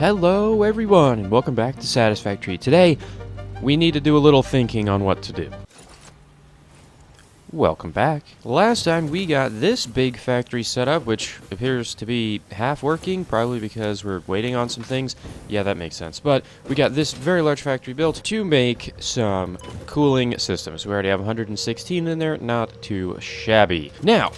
Hello everyone and welcome back to Satisfactory. Today, we need to do a little thinking on what to do. Welcome back. Last time we got this big factory set up, which appears to be half working, probably because we're waiting on some things. Yeah, that makes sense. But we got this very large factory built to make some cooling systems. We already have 116 in there, not too shabby. Now,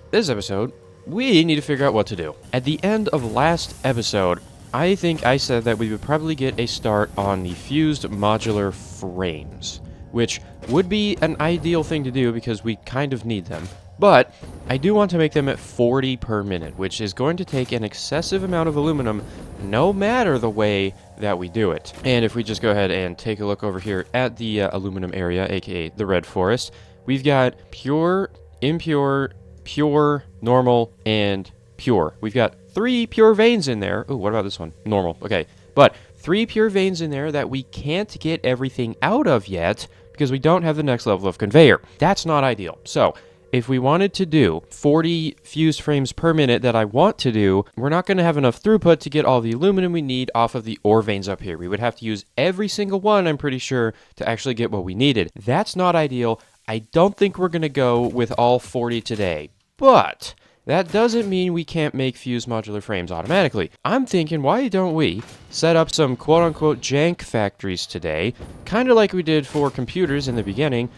this episode, we need to figure out what to do. At the end of last episode, I think I said that we would probably get a start on the fused modular frames, which would be an ideal thing to do because we kind of need them. But I do want to make them at 40 per minute, which is going to take an excessive amount of aluminum no matter the way that we do it. And if we just go ahead and take a look over here at the aluminum area, aka the red forest, we've got pure, impure, pure, normal, and pure. We've got 3 pure veins in there. Oh, what about this one? Normal. Okay. But 3 pure veins in there that we can't get everything out of yet because we don't have the next level of conveyor. That's not ideal. So if we wanted to do 40 fused frames per minute that I want to do, we're not going to have enough throughput to get all the aluminum we need off of the ore veins up here. We would have to use every single one, I'm pretty sure, to actually get what we needed. That's not ideal. I don't think we're going to go with all 40 today. But that doesn't mean we can't make fused modular frames automatically. I'm thinking, why don't we set up some quote-unquote jank factories today, kind of like we did for computers in the beginning,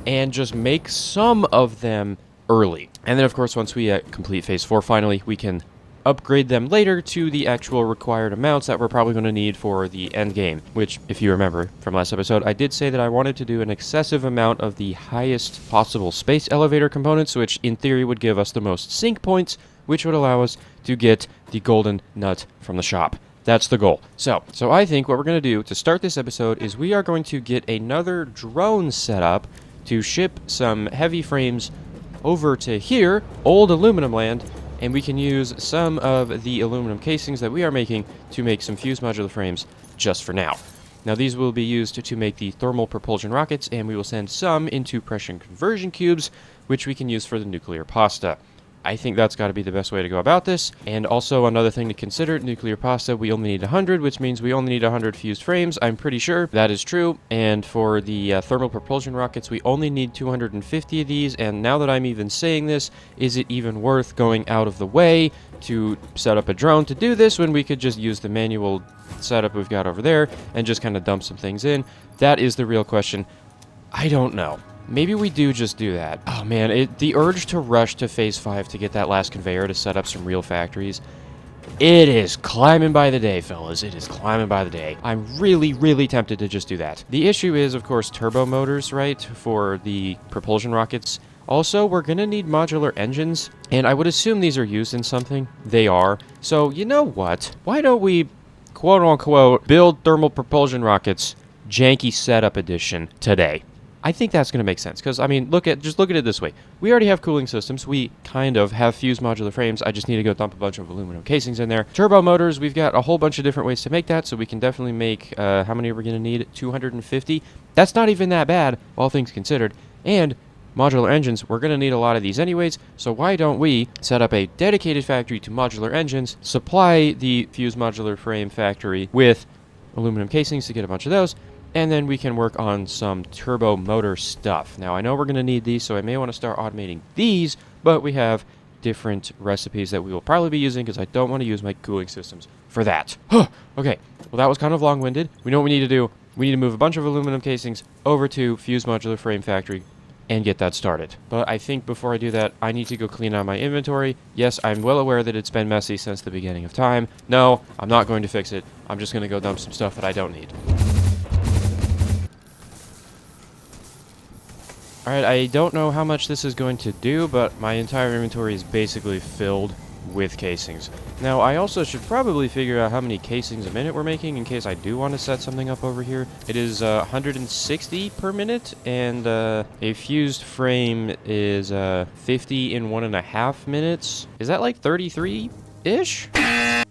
and just make some of them early. And then, of course, once we complete Phase 4 finally, we can upgrade them later to the actual required amounts that we're probably going to need for the end game, which, if you remember from last episode, I did say that I wanted to do an excessive amount of the highest possible space elevator components, which in theory would give us the most sync points, which would allow us to get the golden nut from the shop. That's the goal. So I think what we're going to do to start this episode is we are going to get another drone set up to ship some heavy frames over to here, old aluminum land, and we can use some of the aluminum casings that we are making to make some fused modular frames just for now. Now these will be used to make the thermal propulsion rockets, and we will send some into pressure conversion cubes, which we can use for the nuclear pasta. I think that's got to be the best way to go about this. And also another thing to consider, nuclear pasta, we only need 100, which means we only need 100 fused frames. I'm pretty sure that is true. And for the thermal propulsion rockets, we only need 250 of these. And now that I'm even saying this, is it even worth going out of the way to set up a drone to do this when we could just use the manual setup we've got over there and just kind of dump some things in? That is the real question. I don't know. Maybe we do just do that. Oh man, the urge to rush to Phase 5 to get that last conveyor to set up some real factories, it is climbing by the day, fellas. It is climbing by the day. I'm really, really tempted to just do that. The issue is, of course, turbo motors, right, for the propulsion rockets. Also, we're going to need modular engines, and I would assume these are used in something. They are. So, you know what? Why don't we, quote-unquote, build thermal propulsion rockets janky setup edition today? I think that's going to make sense, because, I mean, just look at it this way. We already have cooling systems. We kind of have fused modular frames. I just need to go dump a bunch of aluminum casings in there. Turbo motors, we've got a whole bunch of different ways to make that, so we can definitely make, how many are we going to need? 250? That's not even that bad, all things considered. And modular engines, we're going to need a lot of these anyways, so why don't we set up a dedicated factory to modular engines, supply the fused modular frame factory with aluminum casings to get a bunch of those, and then we can work on some turbo motor stuff. Now, I know we're going to need these, so I may want to start automating these, but we have different recipes that we will probably be using because I don't want to use my cooling systems for that. Okay, well, that was kind of long-winded. We know what we need to do. We need to move a bunch of aluminum casings over to Fused Modular Frame Factory and get that started. But I think before I do that, I need to go clean out my inventory. Yes, I'm well aware that it's been messy since the beginning of time. No, I'm not going to fix it. I'm just going to go dump some stuff that I don't need. Alright, I don't know how much this is going to do, but my entire inventory is basically filled with casings. Now, I also should probably figure out how many casings a minute we're making in case I do want to set something up over here. It is 160 per minute, and a fused frame is 50 in 1.5 minutes. Is that like 33-ish?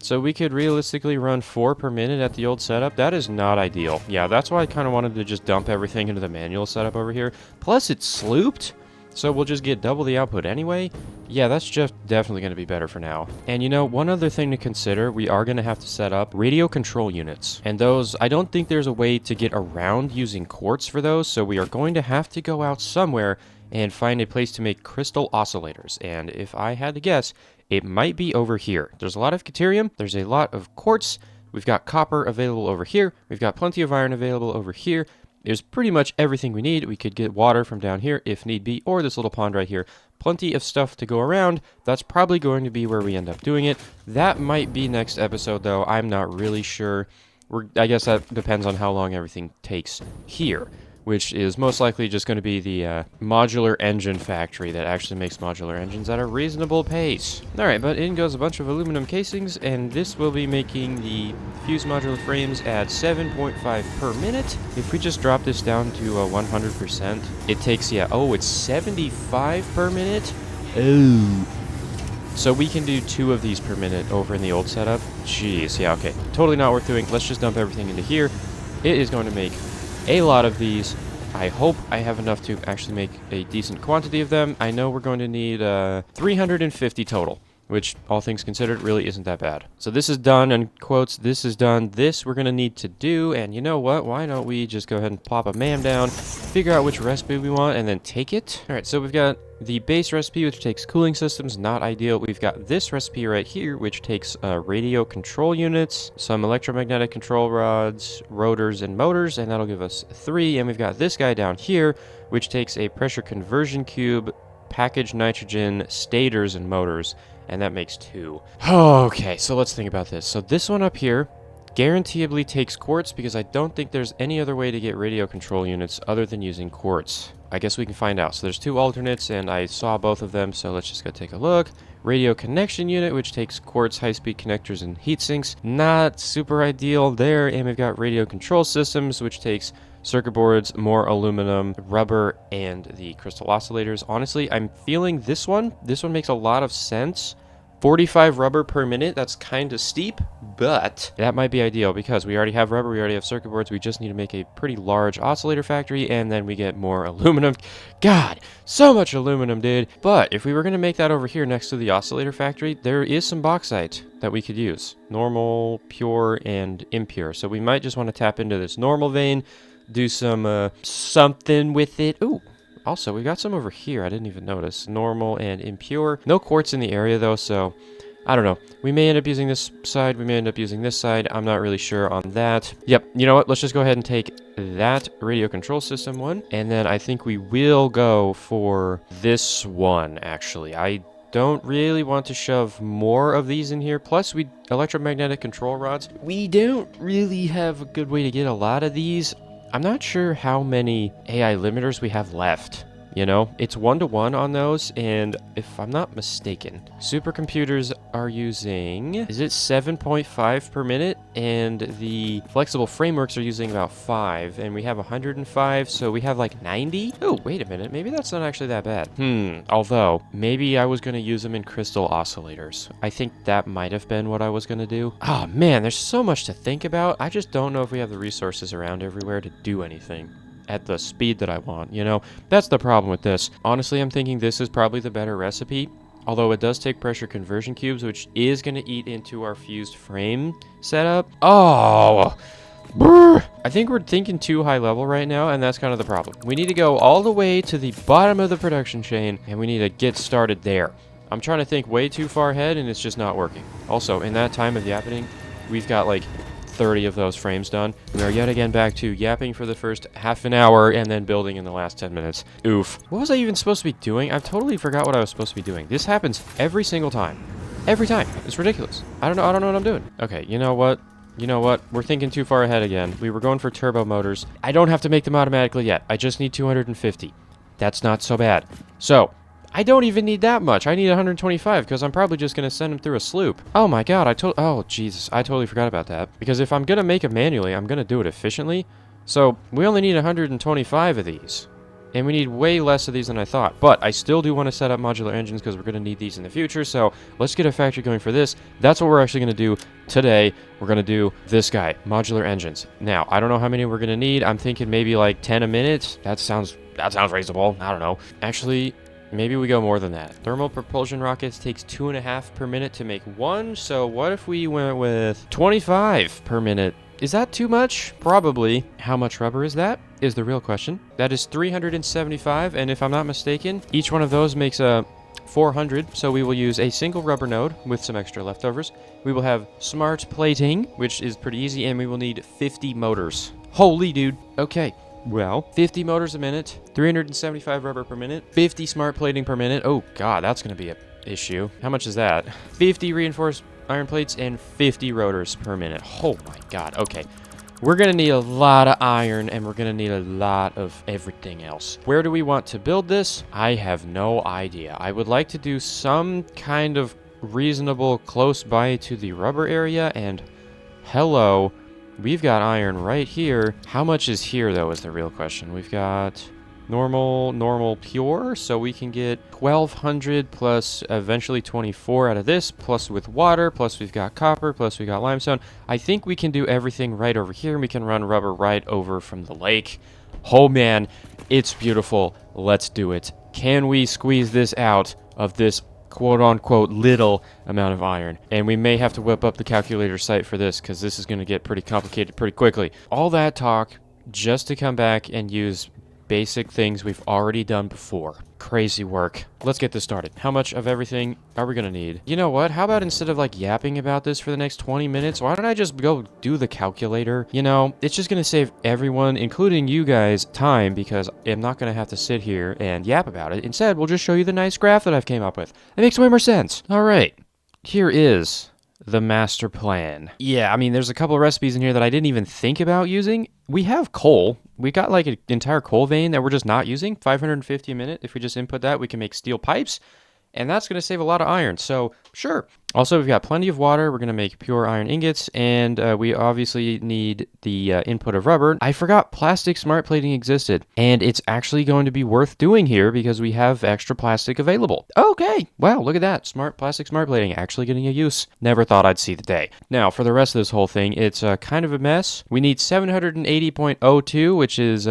So we could realistically run 4 per minute at the old setup. That is not ideal. Yeah, that's why I kind of wanted to just dump everything into the manual setup over here. Plus, it's slooped. so we'll just get double the output anyway. Yeah, that's just definitely going to be better for now. And you know, one other thing to consider, we are going to have to set up radio control units. And those, I don't think there's a way to get around using quartz for those, so we are going to have to go out somewhere and find a place to make crystal oscillators. And if I had to guess, it might be over here. There's a lot of deuterium, there's a lot of quartz, we've got copper available over here, we've got plenty of iron available over here. There's pretty much everything we need. We could get water from down here if need be, or this little pond right here. Plenty of stuff to go around. That's probably going to be where we end up doing it. That might be next episode, though. I'm not really sure. I guess that depends on how long everything takes here, which is most likely just going to be the modular engine factory that actually makes modular engines at a reasonable pace. Alright, but in goes a bunch of aluminum casings, and this will be making the fused modular frames at 7.5 per minute. If we just drop this down to 100%, it takes, it's 75 per minute? Oh. So we can do 2 of these per minute over in the old setup? Jeez, yeah, okay. Totally not worth doing. Let's just dump everything into here. It is going to make a lot of these. I hope I have enough to actually make a decent quantity of them. I know we're going to need 350 total, which, all things considered, really isn't that bad. So this is done, and quotes, this is done. This we're going to need to do, and you know what? Why don't we just go ahead and plop a man down, figure out which recipe we want, and then take it. All right, so we've got the base recipe, which takes cooling systems, not ideal. We've got this recipe right here, which takes radio control units, some electromagnetic control rods, rotors, and motors, and that'll give us 3. And we've got this guy down here, which takes a pressure conversion cube, packaged nitrogen, stators, and motors, and that makes 2. Okay, so let's think about this. So this one up here guaranteedly takes quartz, because I don't think there's any other way to get radio control units other than using quartz. I guess we can find out. So there's 2 alternates, and I saw both of them, so let's just go take a look. Radio connection unit, which takes quartz, high-speed connectors, and heat sinks. Not super ideal there. And we've got radio control systems, which takes circuit boards, more aluminum, rubber, and the crystal oscillators. Honestly, I'm feeling this one. This one makes a lot of sense. 45 rubber per minute, that's kind of steep, but that might be ideal because we already have rubber, we already have circuit boards, we just need to make a pretty large oscillator factory, and then we get more aluminum. God, so much aluminum, dude. But if we were going to make that over here next to the oscillator factory, there is some bauxite that we could use. Normal, pure, and impure. So we might just want to tap into this normal vein, do some something with it. Ooh. Also, we got some over here. I didn't even notice. Normal and impure. No quartz in the area, though, so I don't know. We may end up using this side. We may end up using this side. I'm not really sure on that. Yep. You know what? Let's just go ahead and take that radio control system one. And then I think we will go for this one, actually. I don't really want to shove more of these in here. Plus, electromagnetic control rods. We don't really have a good way to get a lot of these. I'm not sure how many AI limiters we have left. You know, it's 1-to-1 on those, and if I'm not mistaken, supercomputers are using, is it 7.5 per minute? And the flexible frameworks are using about 5, and we have 105, so we have like 90? Oh, wait a minute, maybe that's not actually that bad. Although, maybe I was going to use them in crystal oscillators. I think that might have been what I was going to do. Oh man, there's so much to think about. I just don't know if we have the resources around everywhere to do anything at the speed that I want, you know? That's the problem with this. Honestly, I'm thinking this is probably the better recipe, although it does take pressure conversion cubes, which is going to eat into our fused frame setup. Oh, brr. I think we're thinking too high level right now, and that's kind of the problem. We need to go all the way to the bottom of the production chain, and we need to get started there. I'm trying to think way too far ahead, and it's just not working. Also, in that time of yapping, we've got like 30 of those frames done. We are yet again back to yapping for the first half an hour and then building in the last 10 minutes. Oof. What was I even supposed to be doing? I've totally forgot what I was supposed to be doing. This happens every single time. Every time. It's ridiculous. I don't know what I'm doing. Okay, you know what? We're thinking too far ahead again. We were going for turbo motors. I don't have to make them automatically yet. I just need 250. That's not so bad. So, I don't even need that much. I need 125 because I'm probably just going to send them through a sloop. Oh my god, oh Jesus, I totally forgot about that. Because if I'm going to make them manually, I'm going to do it efficiently. So we only need 125 of these. And we need way less of these than I thought. But I still do want to set up modular engines because we're going to need these in the future. So let's get a factory going for this. That's what we're actually going to do today. We're going to do this guy, modular engines. Now, I don't know how many we're going to need. I'm thinking maybe like 10 a minute. That sounds reasonable. I don't know. Actually, maybe we go more than that. Thermal propulsion rockets takes 2.5 per minute to make one, so what if we went with 25 per minute? Is that too much? Probably. How much rubber is that? Is the real question. That is 375, and if I'm not mistaken, each one of those makes a 400, so we will use a single rubber node with some extra leftovers. We will have smart plating, which is pretty easy, and we will need 50 motors. Holy dude. Okay. Well, 50 motors a minute, 375 rubber per minute, 50 smart plating per minute. Oh god, that's going to be a issue. How much is that? 50 reinforced iron plates and 50 rotors per minute. Oh my god. Okay. We're going to need a lot of iron, and we're going to need a lot of everything else. Where do we want to build this? I have no idea. I would like to do some kind of reasonable close by to the rubber area, and hello, we've got iron right here. How much is here, though, is the real question. We've got normal, pure, so we can get 1,200 plus eventually 24 out of this, plus with water, plus we've got copper, plus we got limestone. I think we can do everything right over here, and we can run rubber right over from the lake. Oh man, it's beautiful. Let's do it. Can we squeeze this out of this quote-unquote little amount of iron? And we may have to whip up the calculator site for this, because this is going to get pretty complicated pretty quickly. All that talk just to come back and use basic things we've already done before. Crazy work. Let's get this started. How much of everything are we gonna need? You know what? How about instead of like yapping about this for the next 20 minutes, why don't I just go do the calculator? You know, it's just gonna save everyone, including you guys, time, because I'm not gonna have to sit here and yap about it. Instead, we'll just show you the nice graph that I've came up with. It makes way more sense. All right, here is the master plan. Yeah, I mean, there's a couple of recipes in here that I didn't even think about using. We have coal. We got like an entire coal vein that we're just not using. 550 a minute. If we just input that, we can make steel pipes. And that's going to save a lot of iron. So, sure. Also, we've got plenty of water. We're going to make pure iron ingots. And we obviously need the input of rubber. I forgot plastic smart plating existed. And it's actually going to be worth doing here because we have extra plastic available. Okay. Wow, look at that. Plastic smart plating actually getting a use. Never thought I'd see the day. Now, for the rest of this whole thing, it's kind of a mess. We need 780.02, which is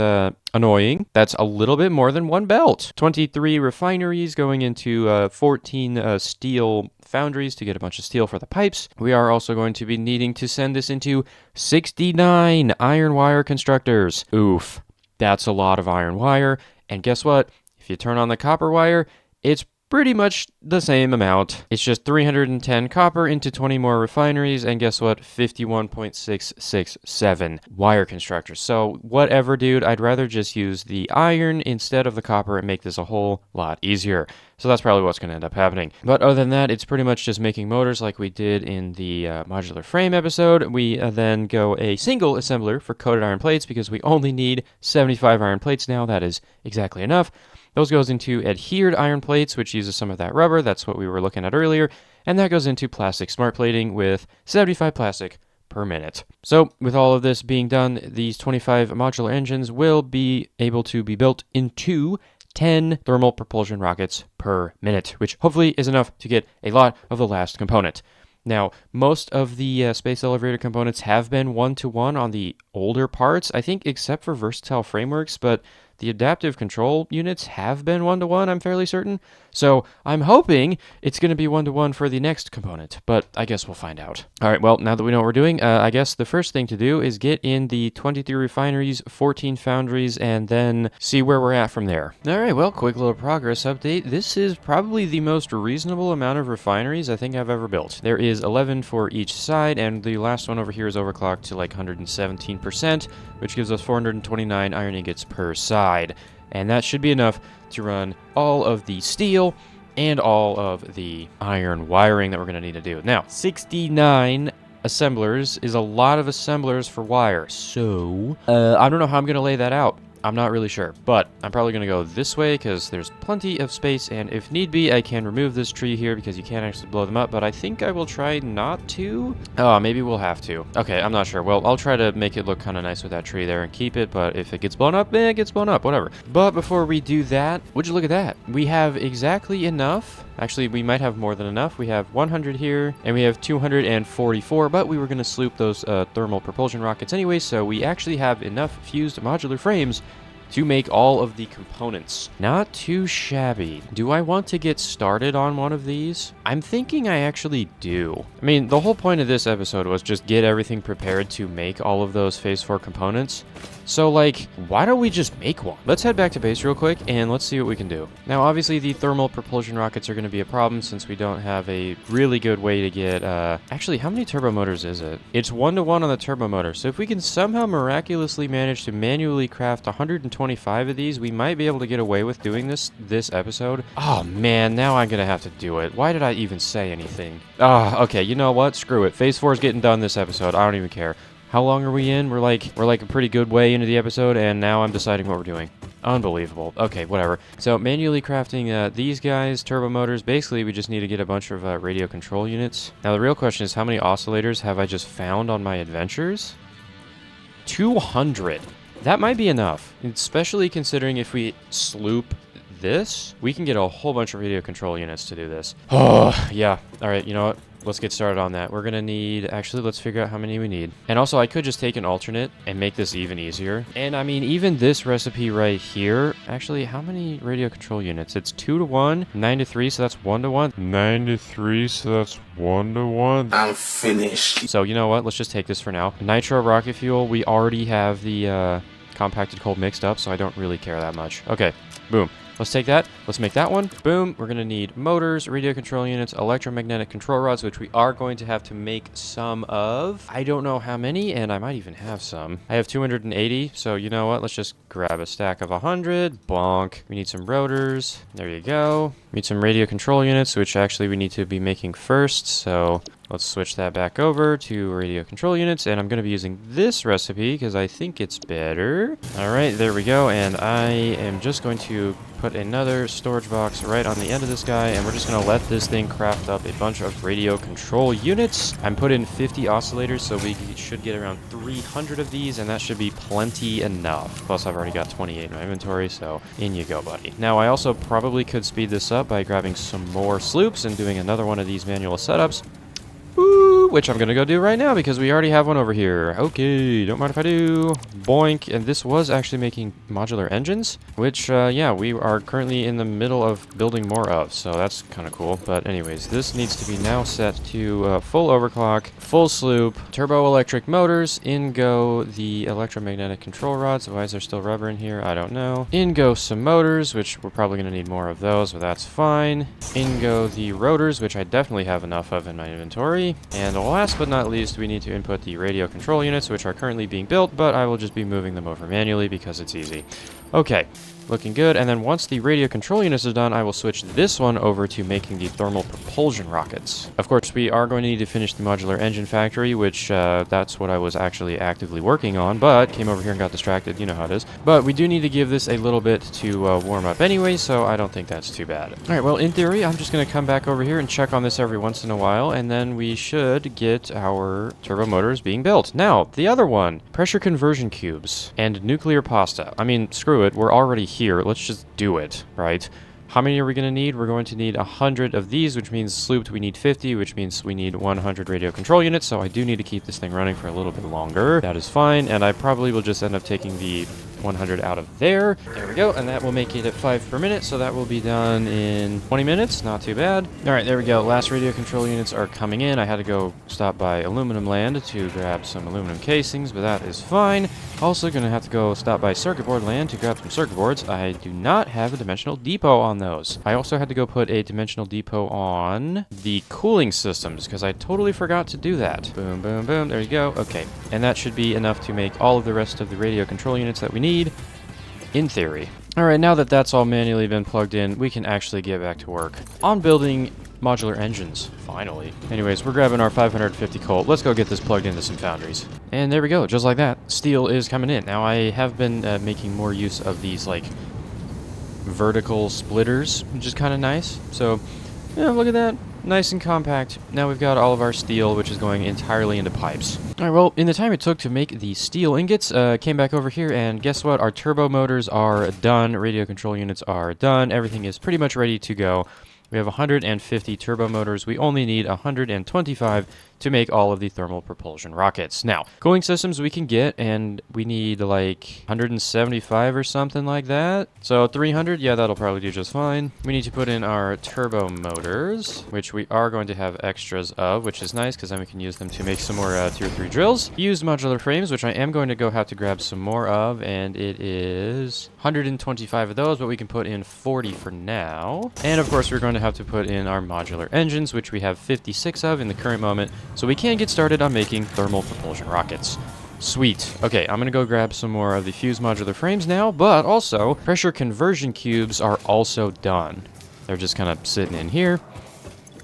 annoying. That's a little bit more than one belt. 23 refineries going into 14 steel foundries to get a bunch of steel for the pipes. We are also going to be needing to send this into 69 iron wire constructors. Oof, that's a lot of iron wire. And guess what? If you turn on the copper wire, it's pretty much the same amount. It's just 310 copper into 20 more refineries, and guess what? 51.667 wire constructors. So whatever, dude, I'd rather just use the iron instead of the copper and make this a whole lot easier. So that's probably what's going to end up happening. But other than that, it's pretty much just making motors like we did in the modular frame episode. We then go a single assembler for coated iron plates because we only need 75 iron plates now. That is exactly enough. Those goes into adhered iron plates, which uses some of that rubber. That's what we were looking at earlier. And that goes into plastic smart plating with 75 plastic per minute. So with all of this being done, these 25 modular engines will be able to be built into 10 thermal propulsion rockets per minute, which hopefully is enough to get a lot of the last component. Now, most of the space elevator components have been one-to-one on the older parts, I think, except for versatile frameworks, but the adaptive control units have been one-to-one, I'm fairly certain. So I'm hoping it's going to be one-to-one for the next component, but I guess we'll find out. All right, well, now that we know what we're doing, I guess the first thing to do is get in the 23 refineries, 14 foundries, and then see where we're at from there. All right, well, quick little progress update. This is probably the most reasonable amount of refineries I think I've ever built. There is 11 for each side, and the last one over here is overclocked to like 117%, which gives us 429 iron ingots per side. And that should be enough to run all of the steel and all of the iron wiring that we're going to need to do. Now, 69 assemblers is a lot of assemblers for wire. So, I don't know how I'm going to lay that out. I'm not really sure, but I'm probably going to go this way because there's plenty of space, and if need be, I can remove this tree here because you can't actually blow them up, but I think I will try not to. Oh, maybe we'll have to. Okay, I'm not sure. Well, I'll try to make it look kind of nice with that tree there and keep it, but if it gets blown up, it gets blown up, whatever. But before we do that, would you look at that? We have exactly enough. Actually, we might have more than enough. We have 100 here, and we have 244, but we were going to sloop those thermal propulsion rockets anyway, so we actually have enough fused modular frames to make all of the components. Not too shabby. Do I want to get started on one of these? I'm thinking I actually do. I mean, the whole point of this episode was just get everything prepared to make all of those Phase 4 components. So, like, why don't we just make one? Let's head back to base real quick, and let's see what we can do. Now, obviously, the thermal propulsion rockets are going to be a problem since we don't have a really good way to get, Actually, how many turbo motors is it? It's 1-to-1 on the turbo motor. So if we can somehow miraculously manage to manually craft 125 of these, we might be able to get away with doing this episode. Oh, man, now I'm going to have to do it. Why did I even say anything? Okay, you know what? Screw it. Phase 4 is getting done this episode. I don't even care. How long are we in? We're like a pretty good way into the episode, and now I'm deciding what we're doing. Unbelievable. Okay, whatever. So manually crafting these guys, turbo motors. Basically, we just need to get a bunch of radio control units. Now, the real question is, how many oscillators have I just found on my adventures? 200. That might be enough, especially considering if we sloop this, we can get a whole bunch of radio control units to do this. Oh, yeah. All right, you know what? Let's get started on that. We're going to need... Actually, let's figure out how many we need. And also, I could just take an alternate and make this even easier. And, I mean, even this recipe right here... Actually, how many radio control units? It's 2-to-1, 9-to-3, so that's 1-to-1. 9-to-3, so that's 1-to-1. I'm finished. So, you know what? Let's just take this for now. Nitro rocket fuel. We already have the compacted coal mixed up, so I don't really care that much. Okay, boom. Let's take that. Let's make that one. Boom. We're going to need motors, radio control units, electromagnetic control rods, which we are going to have to make some of. I don't know how many, and I might even have some. I have 280, so you know what? Let's just grab a stack of 100. Bonk. We need some rotors. There you go. We need some radio control units, which actually we need to be making first, so... Let's switch that back over to radio control units, and I'm going to be using this recipe because I think it's better. All right, there we go, and I am just going to put another storage box right on the end of this guy, and we're just going to let this thing craft up a bunch of radio control units. I'm putting 50 oscillators, so we should get around 300 of these, and that should be plenty enough. Plus, I've already got 28 in my inventory, so in you go, buddy. Now, I also probably could speed this up by grabbing some more sloops and doing another one of these manual setups. Which I'm going to go do right now because we already have one over here. Okay, don't mind if I do. Boink. And this was actually making modular engines, which, yeah, we are currently in the middle of building more of, so that's kind of cool. But anyways, this needs to be now set to full overclock, full sloop, turbo electric motors. In go the electromagnetic control rods. Why is there still rubber in here? I don't know. In go some motors, which we're probably going to need more of those, but that's fine. In go the rotors, which I definitely have enough of in my inventory. And last but not least, we need to input the radio control units, which are currently being built, but I will just be moving them over manually because it's easy. Okay, looking good. And then once the radio control units are done, I will switch this one over to making the thermal propulsion rockets. Of course, we are going to need to finish the modular engine factory, which that's what I was actually actively working on, but came over here and got distracted. You know how it is. But we do need to give this a little bit to warm up anyway, so I don't think that's too bad. All right, well, in theory, I'm just going to come back over here and check on this every once in a while, and then we should get our turbo motors being built. Now, the other one, pressure conversion cubes and nuclear pasta. I mean, screw it. We're already here. Let's just do it, right? How many are we going to need? We're going to need 100 of these, which means slooped we need 50, which means we need 100 radio control units, so I do need to keep this thing running for a little bit longer. That is fine, and I probably will just end up taking the 100 out of there. There we go, and that will make it at 5 per minute, so that will be done in 20 minutes. Not too bad. All right, there we go. Last radio control units are coming in. I had to go stop by Aluminum Land to grab some aluminum casings, but that is fine. Also going to have to go stop by Circuit Board Land to grab some circuit boards. I do not have a dimensional depot on those. I also had to go put a dimensional depot on the cooling systems because I totally forgot to do that. Boom, boom, boom. There you go. Okay, and that should be enough to make all of the rest of the radio control units that we need, in theory. All right, now that that's all manually been plugged in, we can actually get back to work on building modular engines, finally. Anyways, we're grabbing our 550 coal. Let's go get this plugged into some foundries. And there we go, just like that. Steel is coming in. Now, I have been making more use of these, like, vertical splitters, which is kind of nice. So, yeah, look at that. Nice and compact. Now we've got all of our steel, which is going entirely into pipes. All right, well, in the time it took to make the steel ingots, came back over here, and guess what? Our turbo motors are done. Radio control units are done. Everything is pretty much ready to go. We have 150 turbo motors. We only need 125 to make all of the thermal propulsion rockets. Now, cooling systems we can get, and we need like 175 or something like that. So 300, yeah, that'll probably do just fine. We need to put in our turbo motors, which we are going to have extras of, which is nice because then we can use them to make some more tier 3 drills. Used modular frames, which I am going to go have to grab some more of, and it is 125 of those, but we can put in 40 for now. And of course, we're going to have to put in our modular engines, which we have 56 of in the current moment, so we can get started on making thermal propulsion rockets. Sweet. Okay, I'm gonna go grab some more of the fused modular frames now, but also pressure conversion cubes are also done. They're just kind of sitting in here.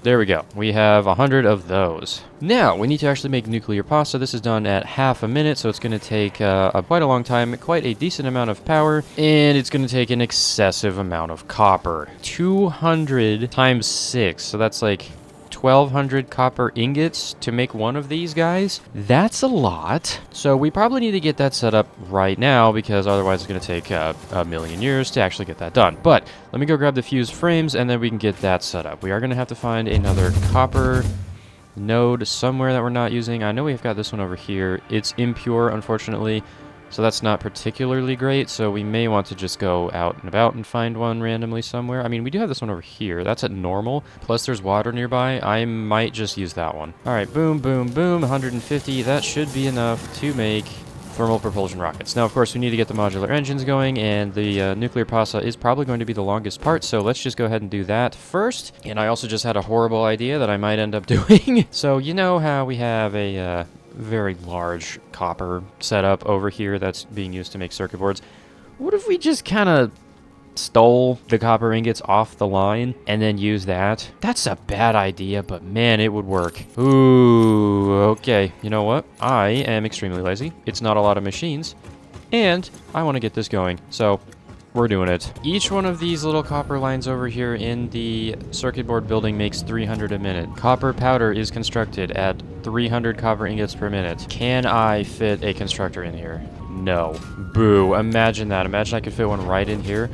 There we go. We have 100 of those. Now, we need to actually make nuclear pasta. This is done at half a minute, so it's going to take quite a long time, quite a decent amount of power, and it's going to take an excessive amount of copper. 200 times 6, so that's like 1,200 copper ingots to make one of these guys. That's a lot. So we probably need to get that set up right now because otherwise it's going to take a million years to actually get that done. But let me go grab the fused frames and then we can get that set up. We are going to have to find another copper node somewhere that we're not using. I know we've got this one over here. It's impure, unfortunately. So that's not particularly great, so we may want to just go out and about and find one randomly somewhere. I mean, we do have this one over here. That's at normal, plus there's water nearby. I might just use that one. All right, boom, boom, boom, 150. That should be enough to make thermal propulsion rockets. Now, of course, we need to get the modular engines going, and the nuclear pasta is probably going to be the longest part, so let's just go ahead and do that first. And I also just had a horrible idea that I might end up doing. So you know how we have a very large copper setup over here that's being used to make circuit boards? What if we just kind of stole the copper ingots off the line and then use that? That's a bad idea, but man, it would work. Ooh, okay. You know what? I am extremely lazy. It's not a lot of machines, and I want to get this going, so we're doing it. Each one of these little copper lines over here in the circuit board building makes 300 a minute. Copper powder is constructed at 300 copper ingots per minute. Can I fit a constructor in here? No. Boo. Imagine that. Imagine I could fit one right in here.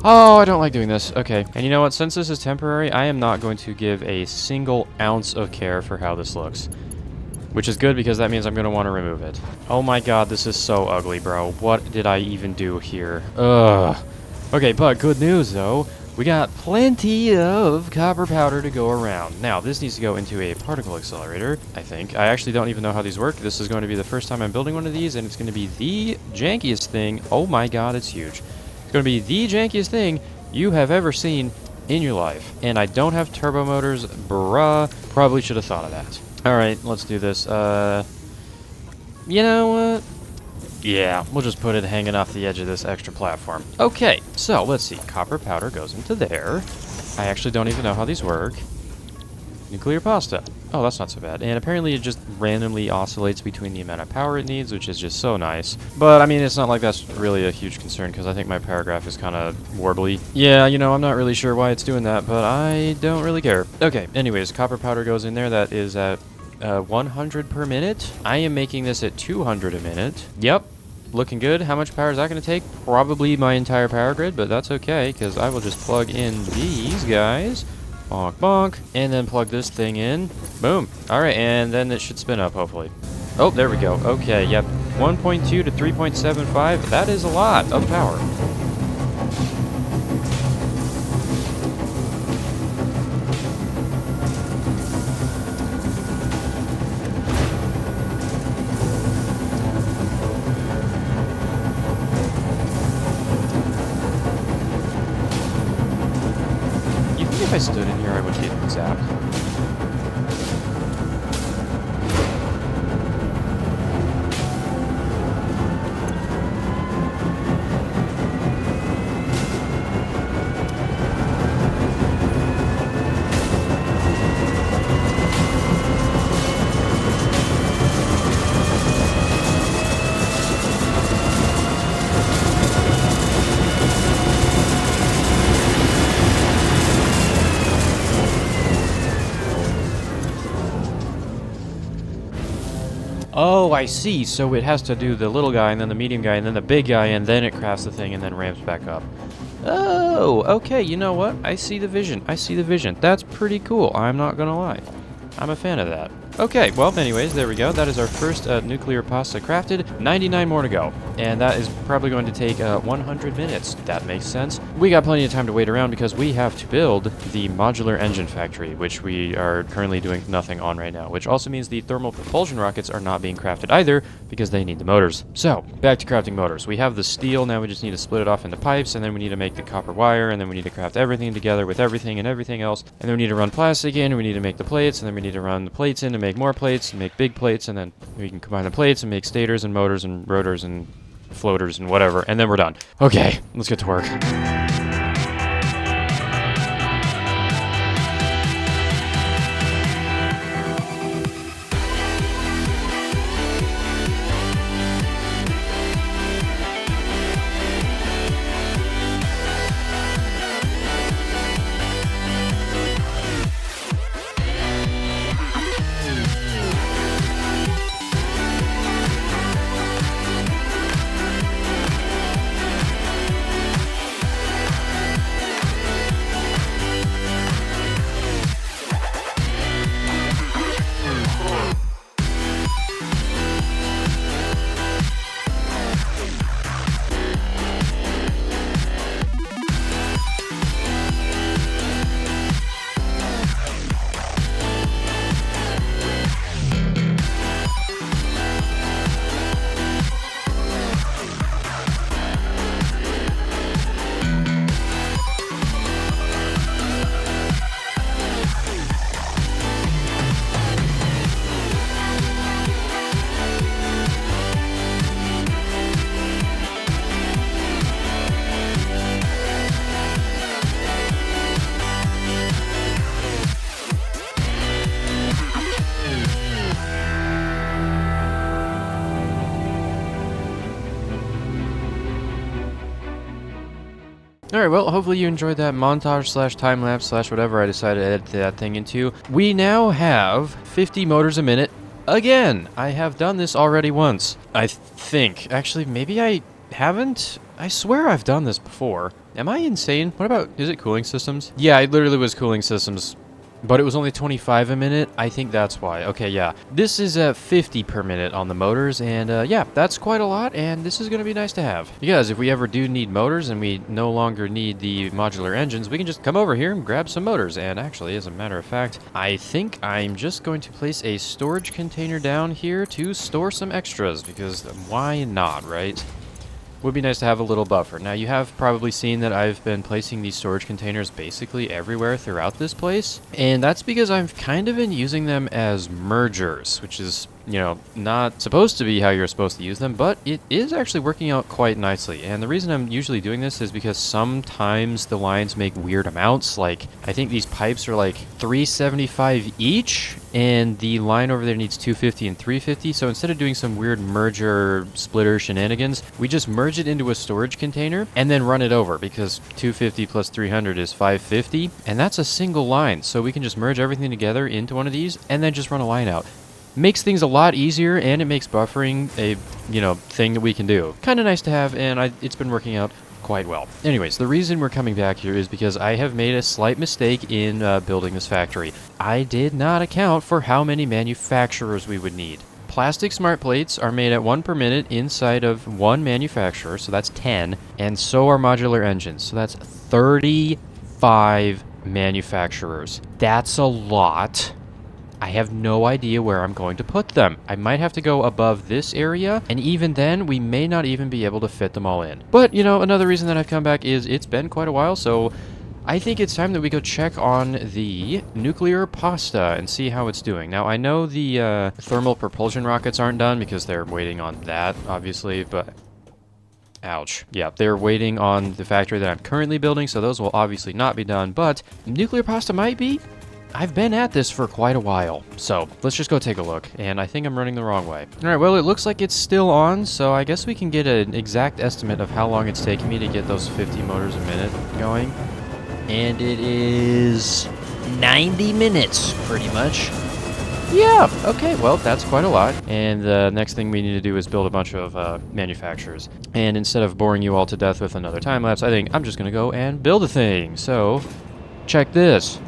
Oh, I don't like doing this. Okay. And you know what? Since this is temporary, I am not going to give a single ounce of care for how this looks. Which is good because that means I'm going to want to remove it. Oh my god, this is so ugly, bro. What did I even do here? Ugh. Okay, but good news, though. We got plenty of copper powder to go around. Now, this needs to go into a particle accelerator, I think. I actually don't even know how these work. This is going to be the first time I'm building one of these, and it's going to be the jankiest thing. Oh my god, it's huge. It's going to be the jankiest thing you have ever seen in your life. And I don't have turbo motors, bruh. Probably should have thought of that. Alright, let's do this. You know what? Yeah, we'll just put it hanging off the edge of this extra platform. Okay, so let's see. Copper powder goes into there. I actually don't even know how these work. Nuclear pasta. Oh, that's not so bad. And apparently it just randomly oscillates between the amount of power it needs, which is just so nice. But, I mean, it's not like that's really a huge concern, because I think my paragraph is kind of warbly. Yeah, you know, I'm not really sure why it's doing that, but I don't really care. Okay, anyways, copper powder goes in there. That is at 100 per minute. I am making this at 200 a minute. Yep. Looking good. How much power is that going to take? Probably my entire power grid, but that's okay, because I will just plug in these guys. Bonk, bonk. And then plug this thing in. Boom. Alright, and then it should spin up, hopefully. Oh, there we go. Okay, yep. 1.2 to 3.75. That is a lot of power. If I stood in here, I would get zapped. Oh, I see. So it has to do the little guy, and then the medium guy, and then the big guy, and then it crafts the thing, and then ramps back up. Oh, okay. You know what? I see the vision. I see the vision. That's pretty cool. I'm not gonna lie. I'm a fan of that. Okay, well, anyways, there we go. That is our first nuclear pasta crafted. 99 more to go. And that is probably going to take 100 minutes. That makes sense. We got plenty of time to wait around because we have to build the modular engine factory, which we are currently doing nothing on right now, which also means the thermal propulsion rockets are not being crafted either because they need the motors. So, back to crafting motors. We have the steel, now we just need to split it off into pipes, and then we need to make the copper wire, and then we need to craft everything together with everything and everything else, and then we need to run plastic in, and we need to make the plates, and then we need to run the plates in to make more plates, and make big plates, and then we can combine the plates and make stators and motors and rotors and floaters and whatever, and then we're done. Okay, let's get to work. Alright, well, hopefully you enjoyed that montage slash time-lapse slash whatever I decided to edit that thing into. We now have 50 motors a minute. Again! I have done this already once. I think. Actually, maybe I haven't? I swear I've done this before. Am I insane? What about, is it cooling systems? Yeah, it literally was cooling systems. But it was only 25 a minute. I think that's why. Okay, yeah. This is 50 per minute on the motors, and yeah, that's quite a lot, and this is going to be nice to have. Because if we ever do need motors and we no longer need the modular engines, we can just come over here and grab some motors. And actually, as a matter of fact, I think I'm just going to place a storage container down here to store some extras, because why not, right? Would be nice to have a little buffer. Now, you have probably seen that I've been placing these storage containers basically everywhere throughout this place, and that's because I've kind of been using them as mergers, which is, you know, not supposed to be how you're supposed to use them, but it is actually working out quite nicely. And the reason I'm usually doing this is because sometimes the lines make weird amounts. Like, I think these pipes are like 375 each, and the line over there needs 250 and 350. So instead of doing some weird merger splitter shenanigans, we just merge it into a storage container and then run it over, because 250 plus 300 is 550, and that's a single line. So we can just merge everything together into one of these and then just run a line out. Makes things a lot easier, and it makes buffering a, you know, thing that we can do. Kind of nice to have, and it's been working out quite well. Anyways, the reason we're coming back here is because I have made a slight mistake in building this factory. I did not account for how many manufacturers we would need. Plastic smart plates are made at 1 per minute inside of 1 manufacturer, so that's 10, and so are modular engines, so that's 35 manufacturers. That's a lot. I have no idea where I'm going to put them. I might have to go above this area, and even then, we may not even be able to fit them all in. But, you know, another reason that I've come back is it's been quite a while, so I think it's time that we go check on the nuclear pasta and see how it's doing. Now, I know the thermal propulsion rockets aren't done because they're waiting on that, obviously, but ouch. Yeah, they're waiting on the factory that I'm currently building, so those will obviously not be done, but nuclear pasta might be. I've been at this for quite a while, so let's just go take a look, and I think I'm running the wrong way. Alright, well, it looks like it's still on, so I guess we can get an exact estimate of how long it's taking me to get those 50 motors a minute going. And it is 90 minutes, pretty much. Yeah, okay, well, that's quite a lot. And the next thing we need to do is build a bunch of manufacturers. And instead of boring you all to death with another time-lapse, I think I'm just going to go and build a thing. So, check this.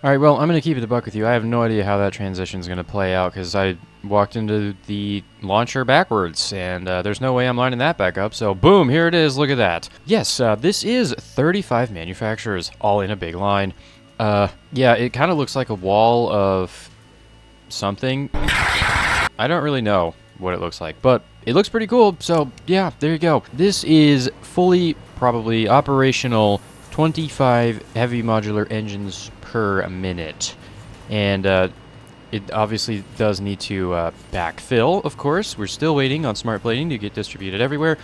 All right, well, I'm going to keep it a buck with you. I have no idea how that transition is going to play out because I walked into the launcher backwards, and there's no way I'm lining that back up. So, boom, here it is. Look at that. Yes, this is 35 manufacturers all in a big line. Yeah, it kind of looks like a wall of something. I don't really know what it looks like, but it looks pretty cool. So, yeah, there you go. This is fully, probably operational 25 heavy modular engines per minute. And it obviously does need to backfill, of course. We're still waiting on smart plating to get distributed everywhere.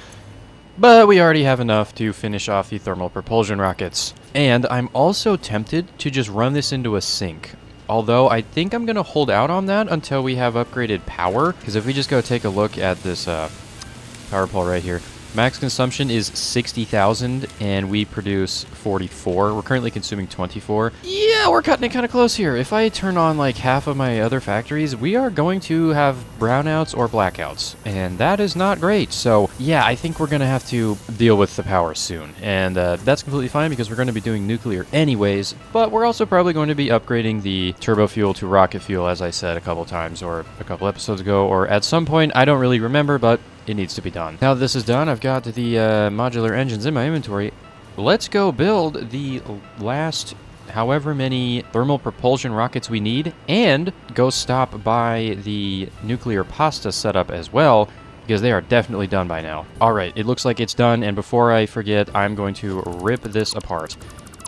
But we already have enough to finish off the thermal propulsion rockets. And I'm also tempted to just run this into a sink. Although I think I'm going to hold out on that until we have upgraded power. Because if we just go take a look at this power pole right here. Max consumption is 60,000 and we produce 44. We're currently consuming 24. Yeah, we're cutting it kind of close here. If I turn on like half of my other factories, we are going to have brownouts or blackouts. And that is not great. So yeah, I think we're going to have to deal with the power soon. And that's completely fine because we're going to be doing nuclear anyways. But we're also probably going to be upgrading the turbo fuel to rocket fuel, as I said a couple times or a couple episodes ago. Or at some point, I don't really remember, but it needs to be done. Now that this is done, I've got the modular engines in my inventory. Let's go build the last however many thermal propulsion rockets we need and go stop by the nuclear pasta setup as well because they are definitely done by now. All right, it looks like it's done, and before I forget, I'm going to rip this apart.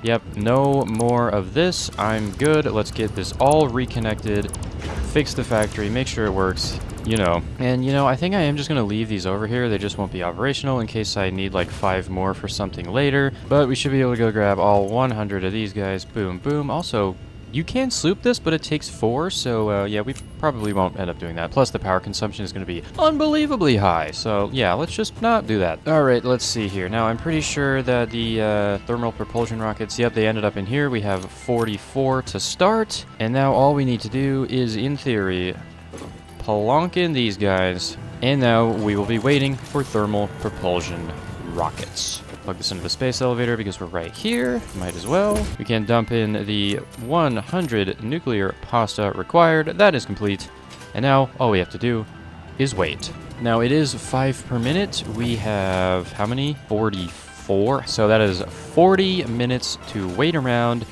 Yep, no more of this. I'm good. Let's get this all reconnected, fix the factory, make sure it works. And I think I am just going to leave these over here. They just won't be operational in case I need like 5 more for something later. But we should be able to go grab all 100 of these guys. Boom, boom. Also, you can sloop this, but it takes 4. So, yeah, we probably won't end up doing that. Plus, the power consumption is going to be unbelievably high. So, yeah, let's just not do that. All right, let's see here. Now, I'm pretty sure that the thermal propulsion rockets, yep, they ended up in here. We have 44 to start. And now all we need to do is, in theory, plonk in these guys, and now we will be waiting for thermal propulsion rockets. Plug this into the space elevator because we're right here. Might as well. We can dump in the 100 nuclear pasta required. That is complete. And now all we have to do is wait. Now it is 5 per minute. We have how many? 44. So that is 40 minutes to wait around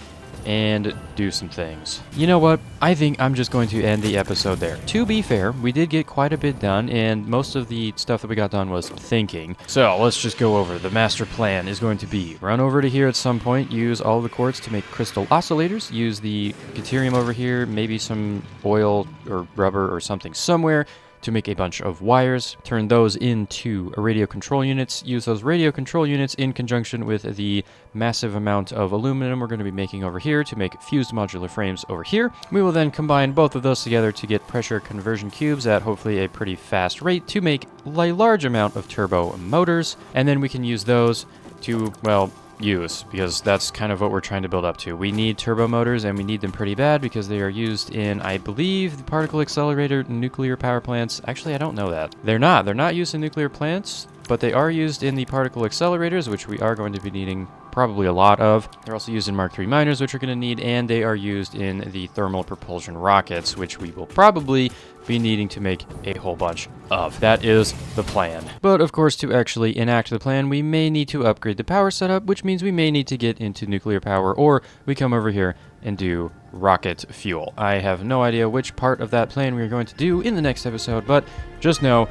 and do some things. You know what? I think I'm just going to end the episode there. To be fair, we did get quite a bit done, and most of the stuff that we got done was thinking. So let's just go over. The master plan is going to be run over to here at some point, use all the quartz to make crystal oscillators, use the deuterium over here, maybe some oil or rubber or something somewhere, to make a bunch of wires, turn those into radio control units, use those radio control units in conjunction with the massive amount of aluminum we're going to be making over here to make fused modular frames over here. We will then combine both of those together to get pressure conversion cubes at hopefully a pretty fast rate to make a large amount of turbo motors, and then we can use those to, well, use, because that's kind of what we're trying to build up to. We need turbo motors, and we need them pretty bad because they are used in, I believe, the particle accelerator nuclear power plants. Actually, I don't know that. They're not used in nuclear plants, but they are used in the particle accelerators, which we are going to be needing probably a lot of. They're also used in Mark III miners, which we're going to need, and they are used in the thermal propulsion rockets, which we will probably be needing to make a whole bunch of. That is the plan. But of course, to actually enact the plan, we may need to upgrade the power setup, which means we may need to get into nuclear power, or we come over here and do rocket fuel. I have no idea which part of that plan we're going to do in the next episode, but just know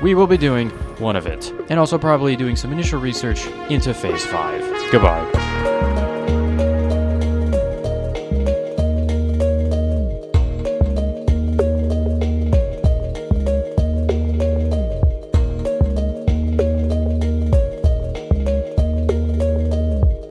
we will be doing one of it. And also probably doing some initial research into Phase 5. Goodbye.